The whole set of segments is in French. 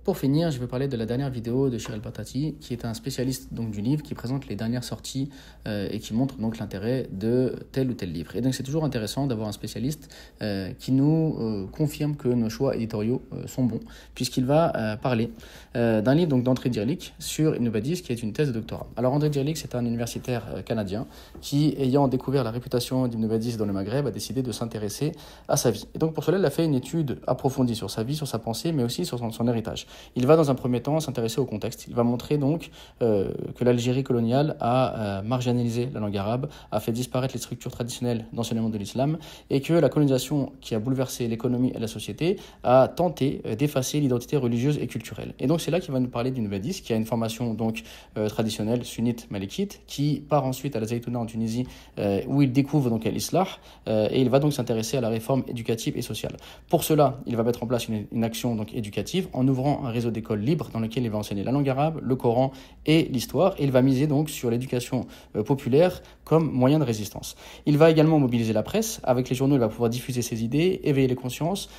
Pour finir, je vais parler de la dernière vidéo de Shir El-Batati, qui est un spécialiste donc, du livre, qui présente les dernières sorties et qui montre donc l'intérêt de tel ou tel livre. Et donc c'est toujours intéressant d'avoir un spécialiste qui nous confirme que nos choix éditoriaux sont bons, puisqu'il va parler d'un livre donc, d'André Djerlik sur Ibn Badis, qui est une thèse de doctorat. Alors André Djerlik, c'est un universitaire canadien qui, ayant découvert la réputation d'Ibn Badis dans le Maghreb, a décidé de s'intéresser à sa vie. Et donc pour cela, il a fait une étude approfondie sur sa vie, sur sa pensée, mais aussi sur son héritage. Il va dans un premier temps s'intéresser au contexte. Il va montrer donc que l'Algérie coloniale a marginalisé la langue arabe, a fait disparaître les structures traditionnelles d'enseignement de l'islam et que la colonisation qui a bouleversé l'économie et la société a tenté d'effacer l'identité religieuse et culturelle. Et donc c'est là qu'il va nous parler d'Ibn Badis, qui a une formation donc traditionnelle sunnite malikite, qui part ensuite à la Zaytouna en Tunisie où il découvre donc l'islam et il va donc s'intéresser à la réforme éducative et sociale. Pour cela, il va mettre en place une action donc éducative en ouvrant un réseau d'écoles libres dans lequel il va enseigner la langue arabe, le Coran et l'histoire. Et il va miser donc sur l'éducation populaire comme moyen de résistance. Il va également mobiliser la presse. Avec les journaux, il va pouvoir diffuser ses idées, éveiller les consciences,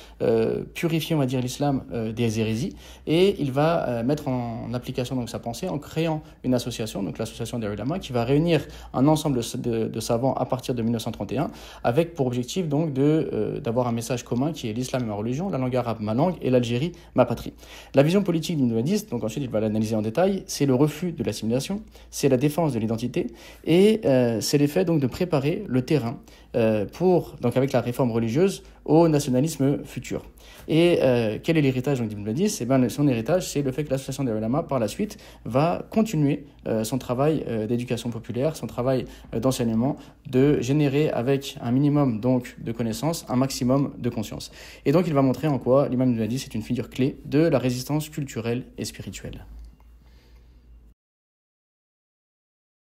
purifier, on va dire, l'islam des hérésies. Et il va mettre en application donc sa pensée en créant une association, donc l'association des ulama, qui va réunir un ensemble de savants à partir de 1931, avec pour objectif donc d'avoir un message commun qui est l'islam et ma religion, la langue arabe ma langue et l'Algérie ma patrie. La vision politique d'Ibn Badis, donc ensuite il va l'analyser en détail, c'est le refus de l'assimilation, c'est la défense de l'identité et c'est l'effet donc de préparer le terrain donc avec la réforme religieuse au nationalisme futur. Et quel est l'héritage d'Ibn Badis ? Son héritage, c'est le fait que l'association des ulama, par la suite, va continuer son travail d'éducation populaire, son travail d'enseignement, de générer avec un minimum donc de connaissances, un maximum de conscience. Et donc il va montrer en quoi l'imam Ibn Badis est une figure clé de la résistance culturelle et spirituelle.